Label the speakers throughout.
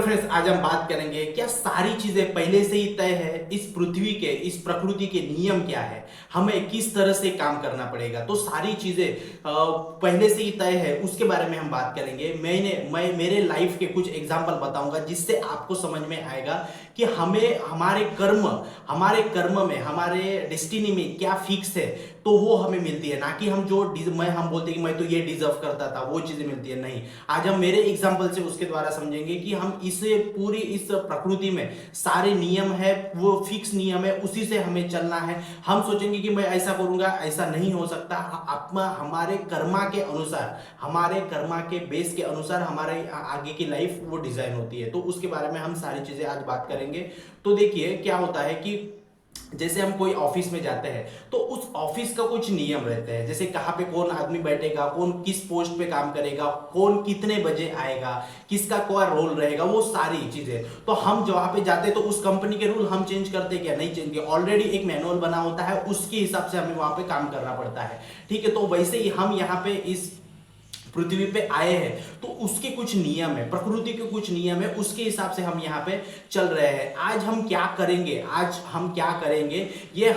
Speaker 1: Friends, आज हम बात करेंगे क्या सारी चीजें पहले से ही तय है। इस पृथ्वी के, इस प्रकृति के नियम क्या है, हमें किस तरह से काम करना पड़ेगा। तो सारी चीजें पहले से ही तय है, उसके बारे में हम बात करेंगे। मैं मेरे लाइफ के कुछ एग्जांपल बताऊंगा जिससे आपको समझ में आएगा कि हमें हमारे कर्म में, हमारे डेस्टिनी में क्या फिक्स है, तो वो हमें मिलती है। ना कि हम बोलते हैं कि मैं तो ये डिजर्व करता था, वो चीजें मिलती है, नहीं। आज हम मेरे एग्जांपल से उसके द्वारा समझेंगे कि हम इस प्रकृति में सारे नियम है, वो फिक्स नियम है, उसी से हमें चलना है। हम सोचेंगे कि मैं ऐसा करूंगा, ऐसा नहीं हो सकता। हमारे कर्मा के अनुसार, हमारे कर्मा के बेस के अनुसार हमारे आगे की लाइफ वो डिजाइन होती है। तो उसके बारे में हम सारी चीजें आज बात करेंगे। तो देखिए क्या होता है कि जैसे हम कोई ऑफिस में जाते हैं तो उस ऑफिस का कुछ नियम रहते हैं। जैसे कहाँ पे कौन आदमी बैठेगा, कौन किस पोस्ट पे काम करेगा, कौन कितने बजे आएगा, किसका क्या रोल रहेगा, वो सारी चीजें। तो हम जहाँ पे जाते हैं तो उस कंपनी के रूल हम चेंज करते क्या, नहीं चेंज किए। ऑलरेडी एक मैनुअल बना होता है, उसके हिसाब से हमें वहां पे काम करना पड़ता है। ठीक है, तो वैसे ही हम यहाँ पे इस पृथ्वी पे आए हैं तो उसके कुछ नियम है, प्रकृति के कुछ नियम है, उसके हिसाब से हम यहाँ पे चल रहे हैं। आज हम क्या करेंगे ये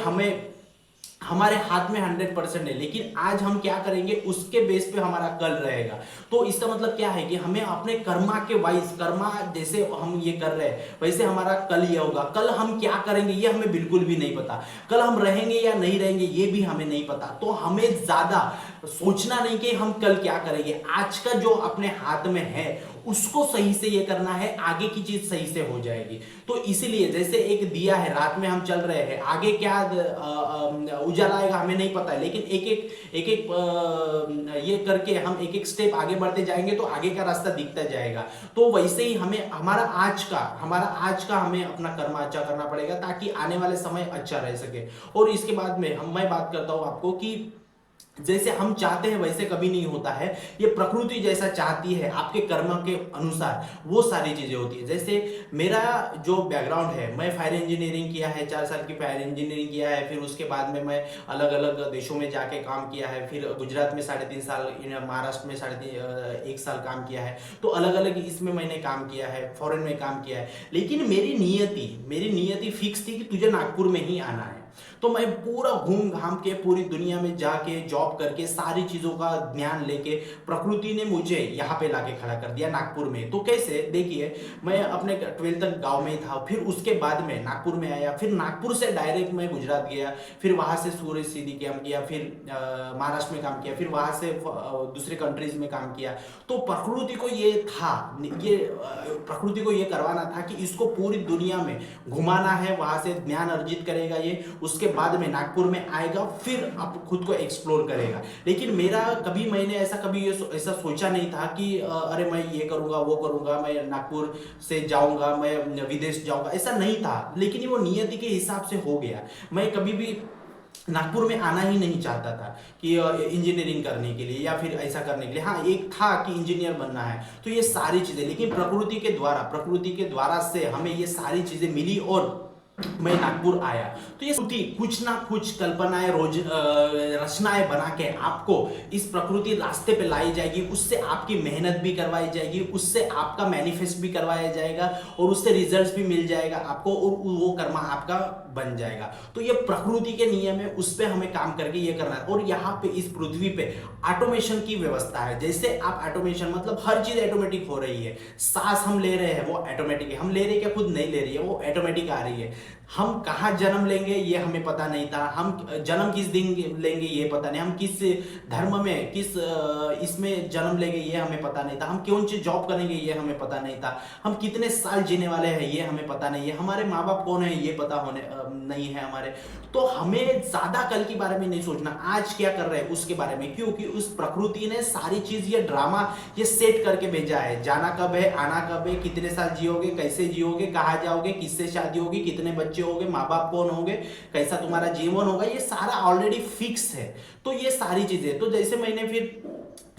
Speaker 1: हमारे हाथ में 100% है, लेकिन आज हम क्या करेंगे उसके बेस पे हमारा कल रहेगा। तो इसका मतलब क्या है कि हमें अपने कर्मा के वाइज, कर्मा जैसे हम ये कर रहे हैं वैसे हमारा कल ये होगा। कल हम क्या करेंगे ये हमें बिल्कुल भी नहीं पता। कल हम रहेंगे या नहीं रहेंगे ये भी हमें नहीं पता। तो हमें ज्यादा सोचना नहीं कि हम कल क्या करेंगे। आज का जो अपने हाथ में है उसको सही से ये करना है, आगे की चीज सही से हो जाएगी। तो इसीलिए जैसे एक दिया है, रात में हम चल रहे हैं, आगे क्या उजाला आएगा हमें नहीं पता है, लेकिन ये करके हम एक एक स्टेप आगे बढ़ते जाएंगे तो आगे का रास्ता दिखता जाएगा। तो वैसे ही हमें हमारा आज का हमें अपना कर्म अच्छा करना पड़ेगा ताकि आने वाले समय अच्छा रह सके। और इसके बाद में मैं बात करता हूं आपको कि जैसे हम चाहते हैं वैसे कभी नहीं होता है। ये प्रकृति जैसा चाहती है आपके कर्म के अनुसार वो सारी चीजें होती है। जैसे मेरा जो बैकग्राउंड है, मैं फायर इंजीनियरिंग किया है, 4 साल की फायर इंजीनियरिंग किया है। फिर उसके बाद में मैं अलग अलग देशों में जाके काम किया है। फिर गुजरात में 3.5 साल, महाराष्ट्र में 1 साल काम किया है। तो अलग अलग इसमें मैंने काम किया है, फॉरेन में काम किया है। लेकिन मेरी नियति फिक्स थी कि तुझे नागपुर में ही आना है। तो मैं पूरा घूम घाम के पूरी दुनिया में जाके जॉब करके सारी चीजों का ध्यान लेके प्रकृति ने मुझे यहाँ पे लाके खड़ा कर दिया नागपुर में। तो कैसे, देखिए मैं अपने 12th तक गांव में ही था, फिर उसके बाद में नागपुर में आया, फिर नागपुर से डायरेक्ट मैं गुजरात गया, फिर वहां से सूरज सीधी काम किया, फिर महाराष्ट्र में काम किया, फिर वहां से दूसरे कंट्रीज में काम किया। तो प्रकृति को ये करवाना था कि इसको पूरी दुनिया में घुमाना है, वहां से ज्ञान अर्जित करेगा ये, उसके बाद में नागपुर में आएगा, फिर आप खुद को एक्सप्लोर करेगा। लेकिन मैंने ऐसा सोचा नहीं था कि अरे मैं ये करूंगा वो करूंगा, मैं नागपुर से जाऊंगा, मैं विदेश जाऊंगा, ऐसा नहीं था। लेकिन वो नियति के हिसाब से हो गया। मैं कभी भी नागपुर में आना ही नहीं चाहता था कि इंजीनियरिंग करने के लिए या फिर ऐसा करने के लिए। हाँ, एक था कि इंजीनियर बनना है। तो ये सारी चीजें, लेकिन प्रकृति के द्वारा से हमें ये सारी चीजें मिली और मैं नागपुर आया। तो ये कुछ ना कुछ कल्पनाएं, रचनाएं बना के आपको इस प्रकृति रास्ते पे लाई जाएगी। उससे आपकी मेहनत भी करवाई जाएगी, उससे आपका मैनिफेस्ट भी करवाया जाएगा और उससे रिजल्ट्स भी मिल जाएगा आपको, और वो कर्मा आपका बन जाएगा। तो ये प्रकृति के नियम है, उस पर हमें काम करके ये करना है। और यहाँ पे इस पृथ्वी पे ऑटोमेशन की व्यवस्था है। जैसे आप ऑटोमेशन मतलब हर चीज ऑटोमेटिक हो रही है। सांस हम ले रहे हैं वो ऑटोमेटिक है, हम ले रहे हैं क्या, खुद नहीं ले रही है, वो ऑटोमेटिक आ रही है। हम कहाँ जन्म लेंगे ये हमें पता नहीं था, हम जन्म किस दिन लेंगे ये पता नहीं, हम किस धर्म में किस इसमें जन्म लेंगे ये हमें पता नहीं था, हम कौन सी जॉब करेंगे ये हमें पता नहीं था, हम कितने साल जीने वाले हैं ये हमें पता नहीं है, हमारे माँ बाप कौन है ये पता नहीं है हमारे। तो हमें ज्यादा कल के बारे में नहीं सोचना, आज क्या कर रहे हैं उसके बारे में, क्योंकि उस प्रकृति ने सारी चीज, ये ड्रामा ये सेट करके भेजा है। जाना कब है, आना कब है, कितने साल जियोगे, कैसे जियोगे, कहाँ जाओगे, किससे शादी होगी, कितने बच्चे होंगे, माँ बाप कौन होंगे, कैसा तुम्हारा जीवन होगा, ये सारा ऑलरेडी फिक्स है। तो ये सारी चीजें, तो जैसे मैंने फिर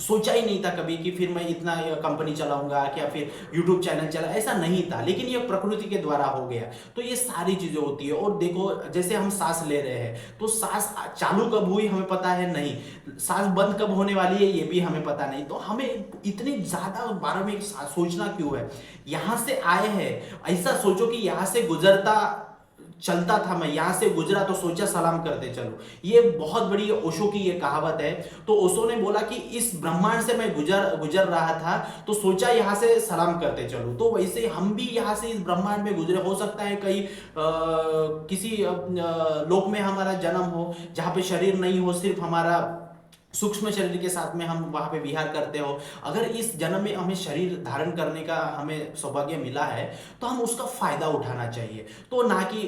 Speaker 1: सोचा ही नहीं था कभी कि फिर मैं इतना कंपनी चलाऊंगा, क्या फिर यूट्यूब चैनल चला, ऐसा नहीं था, लेकिन ये प्रकृति के द्वारा हो गया। तो ये सारी चीजें होती है। और देखो, जैसे हम सांस ले रहे हैं तो सांस चालू कब हुई हमें पता है नहीं, सांस बंद कब होने वाली है ये भी हमें पता नहीं। तो हमें इतनी ज्यादा बारे में सोचना क्यों है? यहां से आए हैं, ऐसा सोचो कि यहां से गुजरता चलता था, मैं यहां से गुजरा तो सोचा सलाम करते चलो। ये बहुत बड़ी ओशो की ये कहावत है। तो ओशो ने बोला कि इस ब्रह्मांड से मैं गुजर गुजर रहा था तो सोचा यहां से सलाम करते चलो। तो वैसे हम भी यहां से इस ब्रह्मांड में गुजरे, हो सकता है कहीं किसी लोक में हमारा जन्म हो जहां पे शरीर नहीं हो, सिर्फ हमारा सूक्ष्म शरीर के साथ में हम वहां पे विहार करते हो। अगर इस जन्म में हमें शरीर धारण करने का हमें सौभाग्य मिला है तो हम उसका फायदा उठाना चाहिए। तो ना कि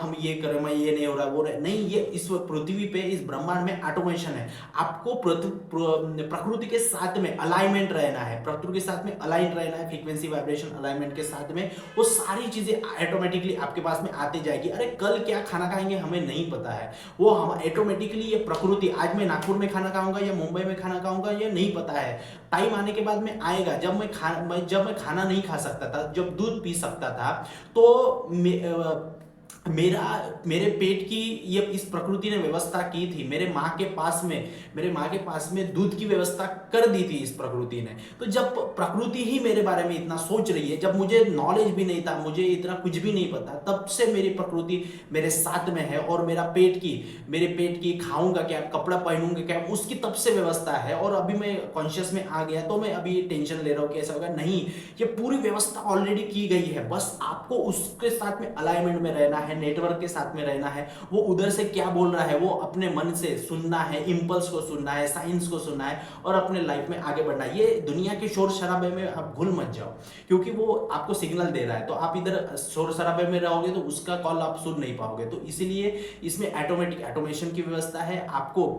Speaker 1: हम ये करें, मैं ये नहीं हो रहा वो नहीं, ये इस पृथ्वी पे इस ब्रह्मांड में ऑटोमेशन है। आपको प्रकृति के साथ में अलाइनमेंट रहना है, प्रकृति के साथ में अलाइन रहना है, फ्रीक्वेंसी वाइब्रेशन अलाइनमेंट के साथ में वो सारी चीजें ऑटोमेटिकली आपके पास में आती जाएगी। अरे कल क्या खाना खाएंगे हमें नहीं पता है, वो हम ऑटोमेटिकली ये प्रकृति, आज मैं नागपुर में खाना खाऊंगा या मुंबई में खाना खाऊंगा ये नहीं पता है, टाइम आने के बाद में आएगा। जब मैं खाना नहीं खा सकता था, जब दूध पी सकता था, तो मेरे पेट की ये इस प्रकृति ने व्यवस्था की थी। मेरे माँ के पास में दूध की व्यवस्था कर दी थी इस प्रकृति ने। तो जब प्रकृति ही मेरे बारे में इतना सोच रही है, जब मुझे नॉलेज भी नहीं था, मुझे इतना कुछ भी नहीं पता, तब से मेरी प्रकृति मेरे साथ में है। और मेरे पेट की खाऊंगा क्या, कपड़ा पहनूंगा क्या, उसकी तब से व्यवस्था है। और अभी मैं कॉन्शियस में आ गया तो मैं अभी टेंशन ले रहा हूँ कैसा होगा, नहीं, ये पूरी व्यवस्था ऑलरेडी की गई है। बस आपको उसके साथ में अलाइनमेंट में रहना है, नेटवर्क के साथ में रहना है। वो उधर से क्या बोल रहा है वो अपने मन से सुनना है, इंपल्स को सुनना है, साइंस को सुनना है और अपने लाइफ में आगे बढ़ना है। ये दुनिया के शोर शराबे में आप घुल मत जाओ, क्योंकि वो आपको सिग्नल दे रहा है। तो आप इधर शोर शराबे में रहोगे तो उसका कॉल आप सुन नहीं पाओगे। तो इसीलिए इसमें ऑटोमेशन की व्यवस्था है। आपको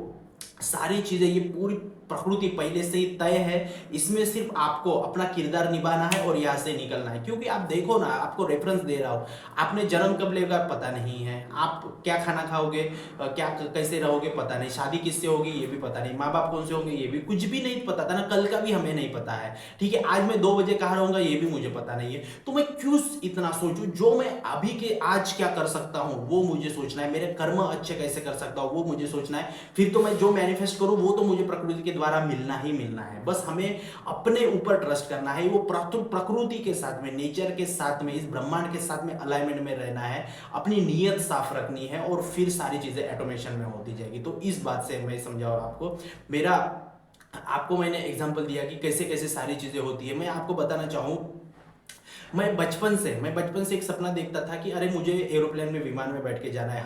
Speaker 1: सारी चीजें, ये पूरी प्रकृति पहले से ही तय है। इसमें सिर्फ आपको अपना किरदार निभाना है और यहां से निकलना है। क्योंकि आप देखो ना, आपको रेफरेंस दे रहा हूं, आपने जन्म कब लेगा पता नहीं है, आप क्या खाना खाओगे, क्या कैसे रहोगे पता नहीं, शादी किससे होगी ये भी पता नहीं, माँ बाप कौन से होंगे ये भी कुछ भी नहीं पता था ना, कल का भी हमें नहीं पता है। ठीक है, आज मैं 2 बजे कहाँ रहूंगा ये भी मुझे पता नहीं है। तो मैं क्यों इतना सोचूं? जो मैं अभी के आज क्या कर सकता हूं वो मुझे सोचना है, मेरे कर्म अच्छे कैसे कर सकता हूं वो मुझे सोचना है। फिर तो मैं जो मैनिफेस्ट करूं वो तो मुझे प्रकृति के द्वारा मिलना ही मिलना है। बस हमें अपने ऊपर ट्रस्ट करना है, वो प्रकृति के साथ में, नेचर के साथ में, इस ब्रह्मांड के साथ में अलाइनमेंट में रहना है, अपनी नीयत साफ रखनी है और फिर सारी चीजें ऑटोमेशन में होती जाएगी। तो इस बात से मैं समझाऊं आपको मैंने एग्जांपल दिया कि कैसे कैसे सारी चीजें होती है। मैं आपको बताना चाहूं, मैं बचपन से एक सपना देखता था कि अरे मुझे एरोप्लेन में, विमान में बैठ के जाना है।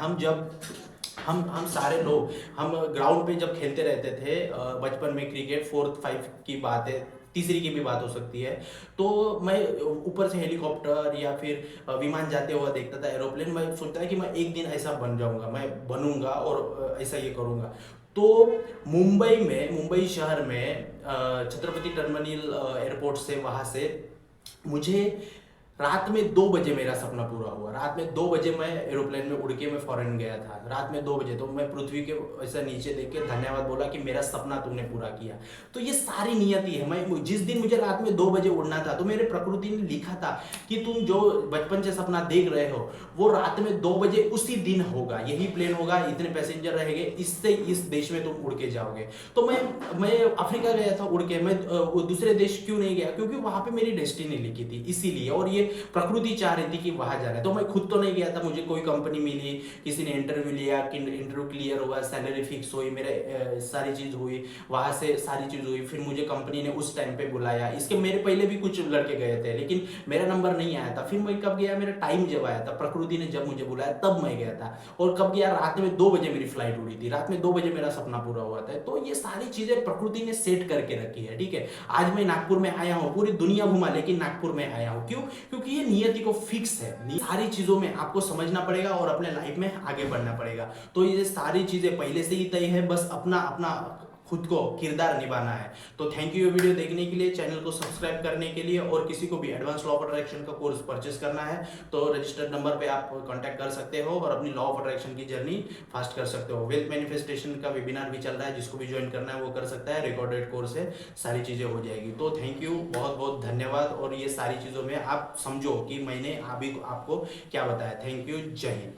Speaker 1: हम सारे लोग, हम ग्राउंड पे जब खेलते रहते थे बचपन में क्रिकेट, 4th 5 की बात है, तीसरी की भी बात हो सकती है, तो मैं ऊपर से हेलीकॉप्टर या फिर विमान जाते हुआ देखता था, एरोप्लेन। मैं सोचता था कि मैं एक दिन ऐसा बन जाऊंगा, मैं बनूंगा और ऐसा ये करूंगा। तो मुंबई शहर में छत्रपति टर्मिनल एयरपोर्ट से, वहां से मुझे रात में 2 बजे मेरा सपना पूरा हुआ। रात में 2 बजे मैं एरोप्लेन में उड़ के मैं फॉरेन गया था, रात में 2 बजे। तो मैं पृथ्वी के ऐसा नीचे देख के धन्यवाद बोला कि मेरा सपना तुमने पूरा किया। तो ये सारी नियति है। मैं जिस दिन मुझे रात में 2 बजे उड़ना था तो मेरे प्रकृति ने लिखा था कि तुम जो बचपन से सपना देख रहे हो वो रात में 2 बजे उसी दिन होगा, यही प्लेन होगा, इतने पैसेंजर रहेंगे, इससे इस देश में तुम उड़ के जाओगे। तो मैं अफ्रीका गया था उड़ के, मैं दूसरे देश क्यों नहीं गया? क्योंकि वहां पे मेरी डेस्टिनी लिखी थी, इसीलिए। और ये प्रकृति चाह रही थी कि वहां जाना है। तो मैं खुद तो नहीं गया था, मुझे कोई कंपनी मिली, किसी ने इंटरव्यू लिया, इंटरव्यू क्लियर हुआ, सैलरी फिक्स हुई, मेरे सारी चीज हुई, वहां से सारी चीज हुई। फिर मुझे कंपनी ने उस टाइम पे बुलाया। इसके मेरे पहले भी कुछ लड़के गए थे लेकिन मेरा नंबर नहीं आया था। फिर मैं कब गया, मेरा टाइम जब आया था, प्रकृति ने जब मुझे बुलाया तब मैं गया था। और कब गया, रात में 2 बजे मेरी फ्लाइट उड़ी थी, रात में 2 बजे मेरा सपना पूरा हुआ था। तो ये सारी चीजें प्रकृति ने सेट करके रखी है। ठीक है, आज मैं नागपुर में आया हूँ, पूरी दुनिया घुमा लेकिन नागपुर में आया हूँ। क्यों? क्योंकि ये नियति को फिक्स है। सारी चीजों में आपको समझना पड़ेगा और अपने लाइफ में आगे बढ़ना पड़ेगा। तो ये सारी चीजें पहले से ही तय है, बस अपना खुद को किरदार निभाना है। तो थैंक यू ये वीडियो देखने के लिए, चैनल को सब्सक्राइब करने के लिए। और किसी को भी एडवांस लॉ ऑफ अट्रैक्शन का कोर्स परचेस करना है तो रजिस्टर्ड नंबर पे आप कांटेक्ट कर सकते हो और अपनी लॉ ऑफ अट्रैक्शन की जर्नी फास्ट कर सकते हो। वेल्थ मैनिफेस्टेशन का वेबिनार भी चल रहा है, जिसको भी ज्वाइन करना है वो कर सकता है, रिकॉर्डेड कोर्स है, सारी चीजें हो जाएगी। तो थैंक यू, बहुत बहुत धन्यवाद। और ये सारी चीजों में आप समझो कि मैंने अभी आपको क्या बताया। थैंक यू, जय हिंद।